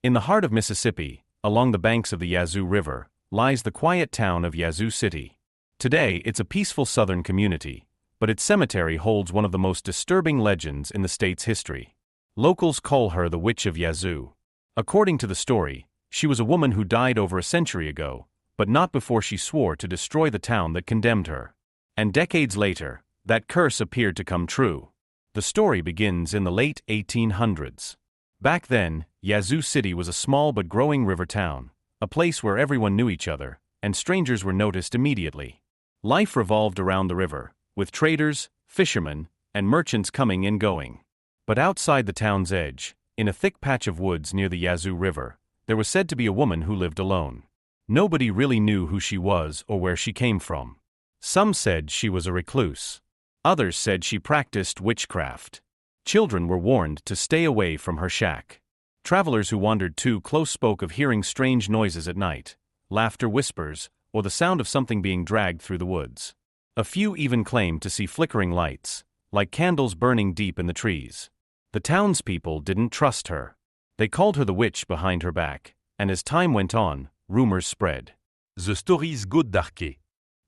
In the heart of Mississippi, along the banks of the Yazoo River, lies the quiet town of Yazoo City. Today, it's a peaceful southern community, but its cemetery holds one of the most disturbing legends in the state's history. Locals call her the Witch of Yazoo. According to the story, she was a woman who died over a century ago, but not before she swore to destroy the town that condemned her. And decades later, that curse appeared to come true. The story begins in the late 1800s. Back then, Yazoo City was a small but growing river town, a place where everyone knew each other, and strangers were noticed immediately. Life revolved around the river, with traders, fishermen, and merchants coming and going. But outside the town's edge, in a thick patch of woods near the Yazoo River, there was said to be a woman who lived alone. Nobody really knew who she was or where she came from. Some said she was a recluse. Others said she practiced witchcraft. Children were warned to stay away from her shack. Travelers who wandered too close spoke of hearing strange noises at night, laughter, whispers, or the sound of something being dragged through the woods. A few even claimed to see flickering lights, like candles burning deep in the trees. The townspeople didn't trust her. They called her the witch behind her back, and as time went on, rumors spread. The stories got darker.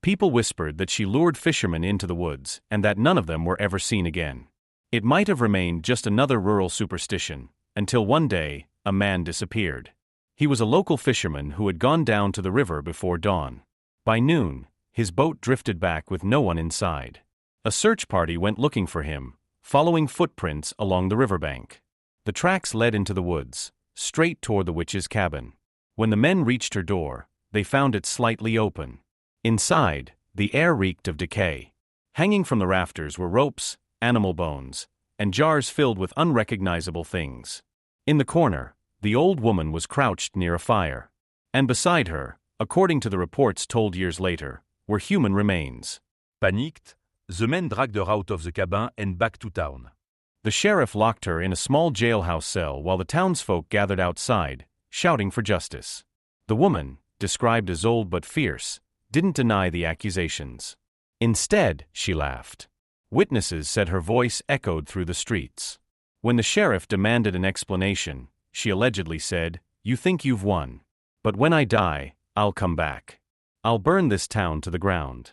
People whispered that she lured fishermen into the woods and that none of them were ever seen again. It might have remained just another rural superstition, until one day, a man disappeared. He was a local fisherman who had gone down to the river before dawn. By noon, his boat drifted back with no one inside. A search party went looking for him, following footprints along the riverbank. The tracks led into the woods, straight toward the witch's cabin. When the men reached her door, they found it slightly open. Inside, the air reeked of decay. Hanging from the rafters were ropes, animal bones, and jars filled with unrecognizable things. In the corner, the old woman was crouched near a fire. And beside her, according to the reports told years later, were human remains. Panicked, the men dragged her out of the cabin and back to town. The sheriff locked her in a small jailhouse cell while the townsfolk gathered outside, shouting for justice. The woman, described as old but fierce, didn't deny the accusations. Instead, she laughed. Witnesses said her voice echoed through the streets. When the sheriff demanded an explanation, she allegedly said, "You think you've won. But when I die, I'll come back. I'll burn this town to the ground."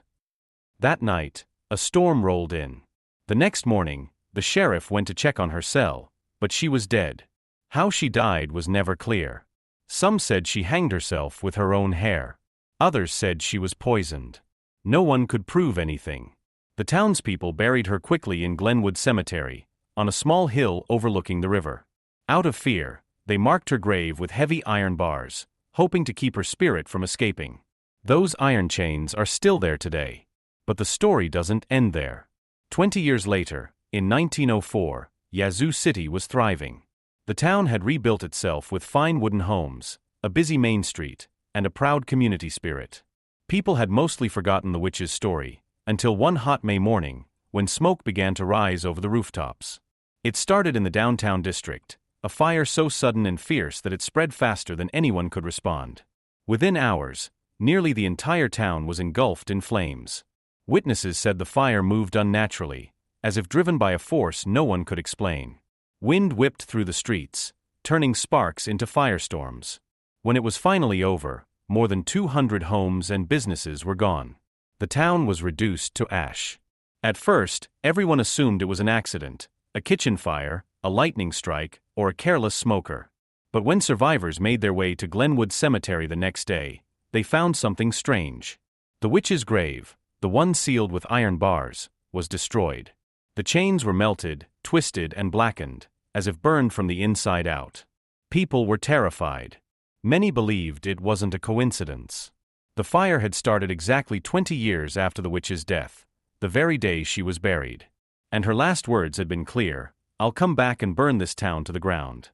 That night, a storm rolled in. The next morning, the sheriff went to check on her cell, but she was dead. How she died was never clear. Some said she hanged herself with her own hair. Others said she was poisoned. No one could prove anything. The townspeople buried her quickly in Glenwood Cemetery, on a small hill overlooking the river. Out of fear, they marked her grave with heavy iron bars, hoping to keep her spirit from escaping. Those iron chains are still there today. But the story doesn't end there. 20 years later, in 1904, Yazoo City was thriving. The town had rebuilt itself with fine wooden homes, a busy main street, and a proud community spirit. People had mostly forgotten the witch's story, until one hot May morning, when smoke began to rise over the rooftops. It started in the downtown district, a fire so sudden and fierce that it spread faster than anyone could respond. Within hours, nearly the entire town was engulfed in flames. Witnesses said the fire moved unnaturally, as if driven by a force no one could explain. Wind whipped through the streets, turning sparks into firestorms. When it was finally over, more than 200 homes and businesses were gone. The town was reduced to ash. At first, everyone assumed it was an accident, a kitchen fire, a lightning strike, or a careless smoker. But when survivors made their way to Glenwood Cemetery the next day, they found something strange. The witch's grave, the one sealed with iron bars, was destroyed. The chains were melted, twisted, and blackened, as if burned from the inside out. People were terrified. Many believed it wasn't a coincidence. The fire had started exactly 20 years after the witch's death, the very day she was buried. And her last words had been clear: "I'll come back and burn this town to the ground."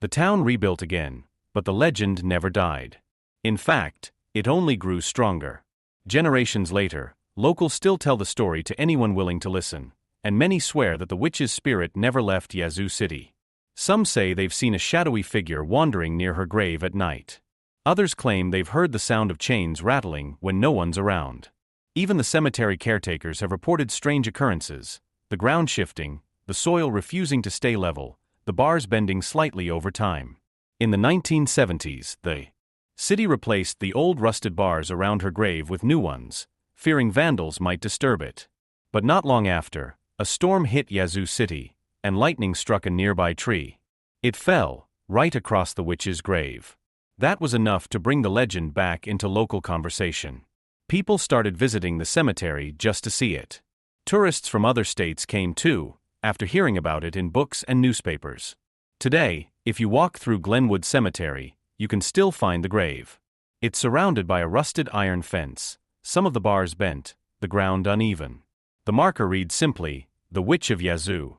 The town rebuilt again, but the legend never died. In fact, it only grew stronger. Generations later, locals still tell the story to anyone willing to listen, and many swear that the witch's spirit never left Yazoo City. Some say they've seen a shadowy figure wandering near her grave at night. Others claim they've heard the sound of chains rattling when no one's around. Even the cemetery caretakers have reported strange occurrences: the ground shifting, the soil refusing to stay level, the bars bending slightly over time. In the 1970s, the city replaced the old rusted bars around her grave with new ones, fearing vandals might disturb it. But not long after, a storm hit Yazoo City, and lightning struck a nearby tree. It fell right across the witch's grave. That was enough to bring the legend back into local conversation. People started visiting the cemetery just to see it. Tourists from other states came too, after hearing about it in books and newspapers. Today, if you walk through Glenwood Cemetery, you can still find the grave. It's surrounded by a rusted iron fence, some of the bars bent, the ground uneven. The marker reads simply, "The Witch of Yazoo."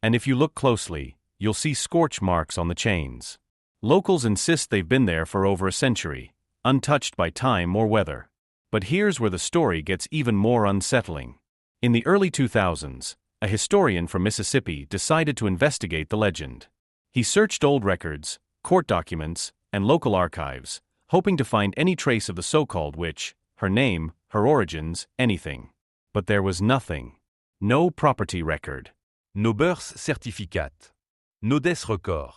And if you look closely, you'll see scorch marks on the chains. Locals insist they've been there for over a century, untouched by time or weather. But here's where the story gets even more unsettling. In the early 2000s, a historian from Mississippi decided to investigate the legend. He searched old records, court documents, and local archives, hoping to find any trace of the so-called witch, her name, her origins, anything. But there was nothing. No property record. No birth certificate. No death record.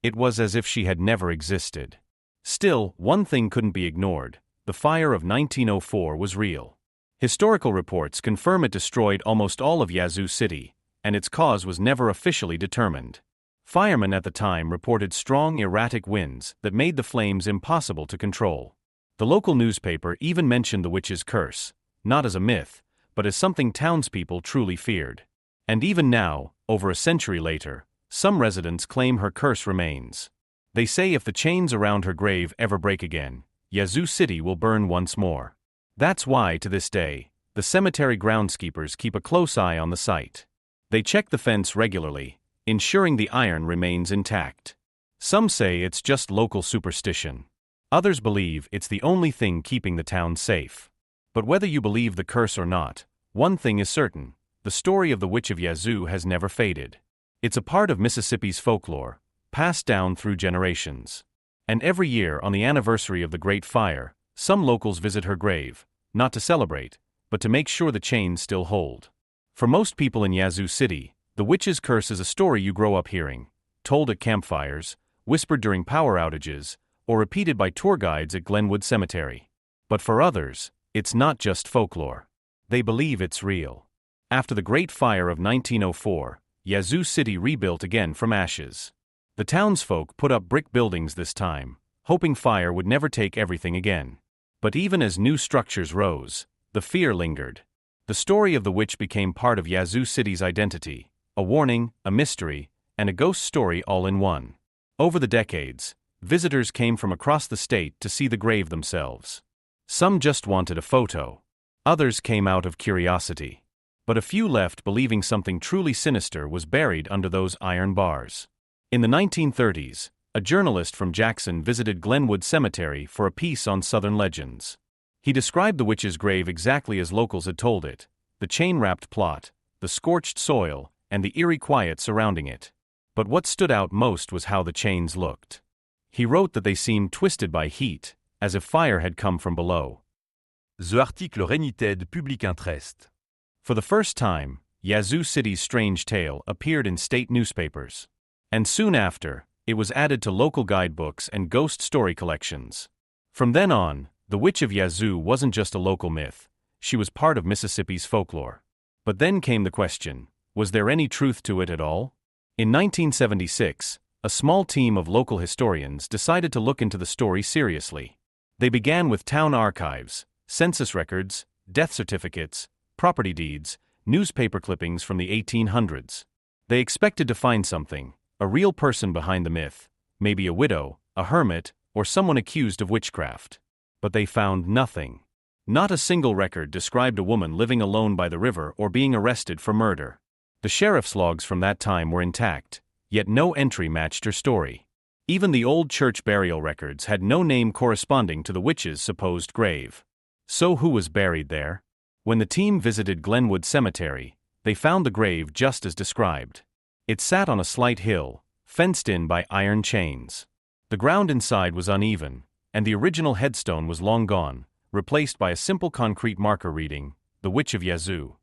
It was as if she had never existed. Still, one thing couldn't be ignored. The fire of 1904 was real. Historical reports confirm it destroyed almost all of Yazoo City, and its cause was never officially determined. Firemen at the time reported strong erratic winds that made the flames impossible to control. The local newspaper even mentioned the witch's curse, not as a myth, but as something townspeople truly feared. And even now, over a century later, some residents claim her curse remains. They say if the chains around her grave ever break again, Yazoo City will burn once more. That's why, to this day, the cemetery groundskeepers keep a close eye on the site. They check the fence regularly, ensuring the iron remains intact. Some say it's just local superstition. Others believe it's the only thing keeping the town safe. But whether you believe the curse or not, one thing is certain: the story of the Witch of Yazoo has never faded. It's a part of Mississippi's folklore, passed down through generations. And every year on the anniversary of the Great Fire, some locals visit her grave, not to celebrate, but to make sure the chains still hold. For most people in Yazoo City, the witch's curse is a story you grow up hearing, told at campfires, whispered during power outages, or repeated by tour guides at Glenwood Cemetery. But for others, it's not just folklore. They believe it's real. After the Great Fire of 1904, Yazoo City rebuilt again from ashes. The townsfolk put up brick buildings this time, hoping fire would never take everything again. But even as new structures rose, the fear lingered. The story of the witch became part of Yazoo City's identity, a warning, a mystery, and a ghost story all in one. Over the decades, visitors came from across the state to see the grave themselves. Some just wanted a photo. Others came out of curiosity. But a few left believing something truly sinister was buried under those iron bars. In the 1930s, a journalist from Jackson visited Glenwood Cemetery for a piece on Southern legends. He described the witch's grave exactly as locals had told it: the chain-wrapped plot, the scorched soil, and the eerie quiet surrounding it. But what stood out most was how the chains looked. He wrote that they seemed twisted by heat, as if fire had come from below. The article rénitait de public interest. For the first time, Yazoo City's strange tale appeared in state newspapers. And soon after, it was added to local guidebooks and ghost story collections. From then on, the Witch of Yazoo wasn't just a local myth, she was part of Mississippi's folklore. But then came the question: was there any truth to it at all? In 1976, a small team of local historians decided to look into the story seriously. They began with town archives, census records, death certificates, property deeds, newspaper clippings from the 1800s. They expected to find something, a real person behind the myth, maybe a widow, a hermit, or someone accused of witchcraft. But they found nothing. Not a single record described a woman living alone by the river or being arrested for murder. The sheriff's logs from that time were intact, yet no entry matched her story. Even the old church burial records had no name corresponding to the witch's supposed grave. So who was buried there? When the team visited Glenwood Cemetery, they found the grave just as described. It sat on a slight hill, fenced in by iron chains. The ground inside was uneven, and the original headstone was long gone, replaced by a simple concrete marker reading, "The Witch of Yazoo."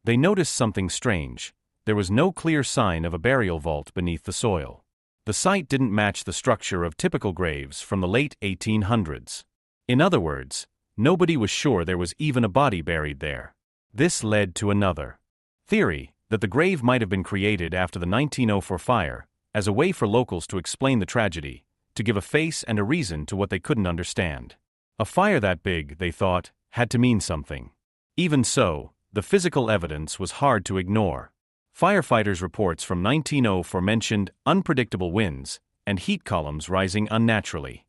They noticed something strange: there was no clear sign of a burial vault beneath the soil. The site didn't match the structure of typical graves from the late 1800s. In other words, nobody was sure there was even a body buried there. This led to another theory, that the grave might have been created after the 1904 fire, as a way for locals to explain the tragedy, to give a face and a reason to what they couldn't understand. A fire that big, they thought, had to mean something. Even so, the physical evidence was hard to ignore. Firefighters' reports from 1904 mentioned unpredictable winds and heat columns rising unnaturally.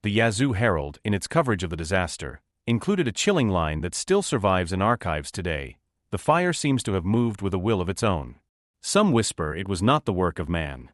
The Yazoo Herald, in its coverage of the disaster, included a chilling line that still survives in archives today: "The fire seems to have moved with a will of its own. Some whisper it was not the work of man."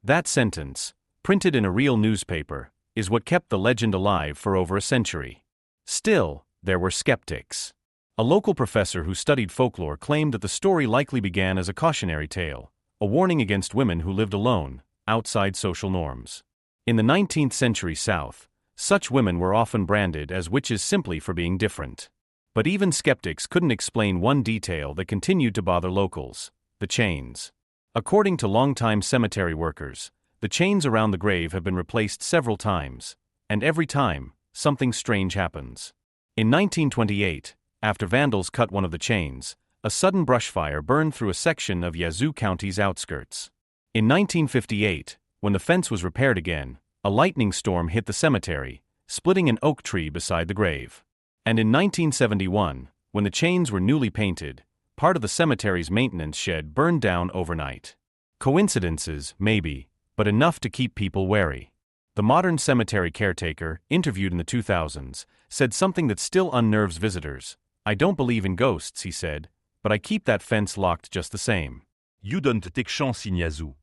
That sentence, printed in a real newspaper, is what kept the legend alive for over a century. Still, there were skeptics. A local professor who studied folklore claimed that the story likely began as a cautionary tale, a warning against women who lived alone, outside social norms. In the 19th century South, such women were often branded as witches simply for being different. But even skeptics couldn't explain one detail that continued to bother locals: the chains. According to longtime cemetery workers, the chains around the grave have been replaced several times, and every time, something strange happens. In 1928, after vandals cut one of the chains, a sudden brush fire burned through a section of Yazoo County's outskirts. In 1958, when the fence was repaired again, a lightning storm hit the cemetery, splitting an oak tree beside the grave. And in 1971, when the chains were newly painted, part of the cemetery's maintenance shed burned down overnight. Coincidences, maybe, but enough to keep people wary. The modern cemetery caretaker, interviewed in the 2000s, said something that still unnerves visitors. "I don't believe in ghosts," he said, "but I keep that fence locked just the same." You don't take chance in Yazoo.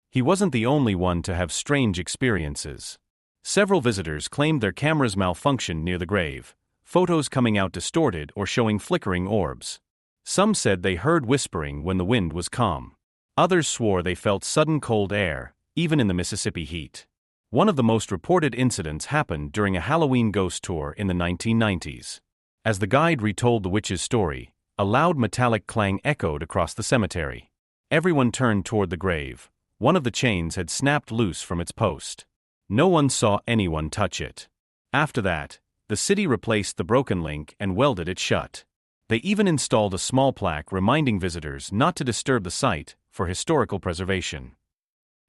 He wasn't the only one to have strange experiences. Several visitors claimed their cameras malfunctioned near the grave, photos coming out distorted or showing flickering orbs. Some said they heard whispering when the wind was calm. Others swore they felt sudden cold air, even in the Mississippi heat. One of the most reported incidents happened during a Halloween ghost tour in the 1990s. As the guide retold the witch's story, a loud metallic clang echoed across the cemetery. Everyone turned toward the grave. One of the chains had snapped loose from its post. No one saw anyone touch it. After that, the city replaced the broken link and welded it shut. They even installed a small plaque reminding visitors not to disturb the site for historical preservation.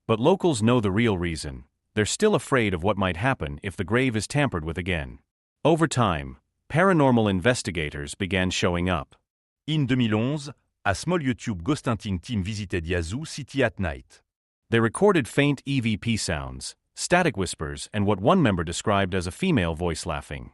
But locals know the real reason. They're still afraid of what might happen if the grave is tampered with again. Over time, paranormal investigators began showing up. In 2011, a small YouTube ghost hunting team visited Yazoo City at night. They recorded faint EVP sounds, static whispers, and what one member described as a female voice laughing.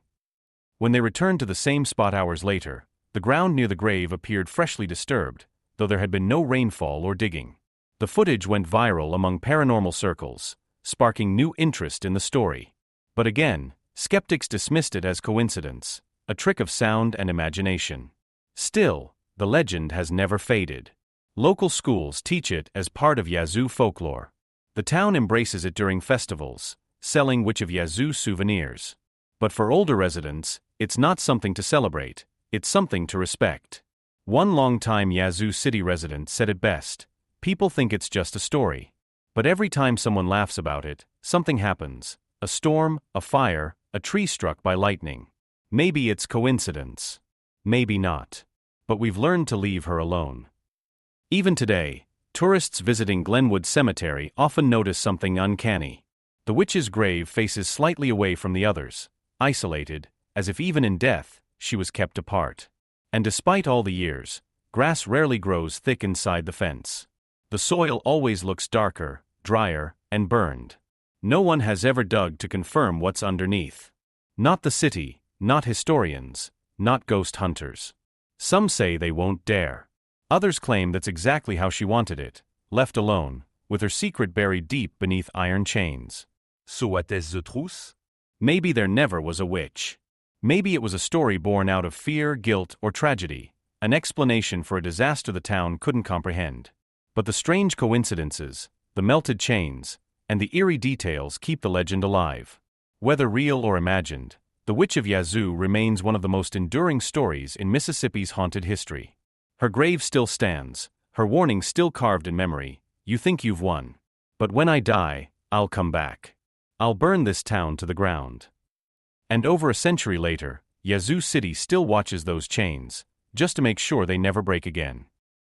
When they returned to the same spot hours later, the ground near the grave appeared freshly disturbed, though there had been no rainfall or digging. The footage went viral among paranormal circles, sparking new interest in the story. But again, skeptics dismissed it as coincidence, a trick of sound and imagination. Still, the legend has never faded. Local schools teach it as part of Yazoo folklore. The town embraces it during festivals, selling Witch of Yazoo souvenirs. But for older residents, it's not something to celebrate, it's something to respect. One longtime Yazoo City resident said it best: "People think it's just a story. But every time someone laughs about it, something happens. A storm, a fire, a tree struck by lightning. Maybe it's coincidence. Maybe not. But we've learned to leave her alone." Even today, tourists visiting Glenwood Cemetery often notice something uncanny. The witch's grave faces slightly away from the others, isolated, as if even in death, she was kept apart. And despite all the years, grass rarely grows thick inside the fence. The soil always looks darker, drier, and burned. No one has ever dug to confirm what's underneath. Not the city, not historians, not ghost hunters. Some say they won't dare. Others claim that's exactly how she wanted it, left alone, with her secret buried deep beneath iron chains. So what is the truth? Maybe there never was a witch. Maybe it was a story born out of fear, guilt, or tragedy, an explanation for a disaster the town couldn't comprehend. But the strange coincidences, the melted chains, and the eerie details keep the legend alive. Whether real or imagined, the Witch of Yazoo remains one of the most enduring stories in Mississippi's haunted history. Her grave still stands, her warning still carved in memory: you think you've won. But when I die, I'll come back. I'll burn this town to the ground. And over a century later, Yazoo City still watches those chains, just to make sure they never break again.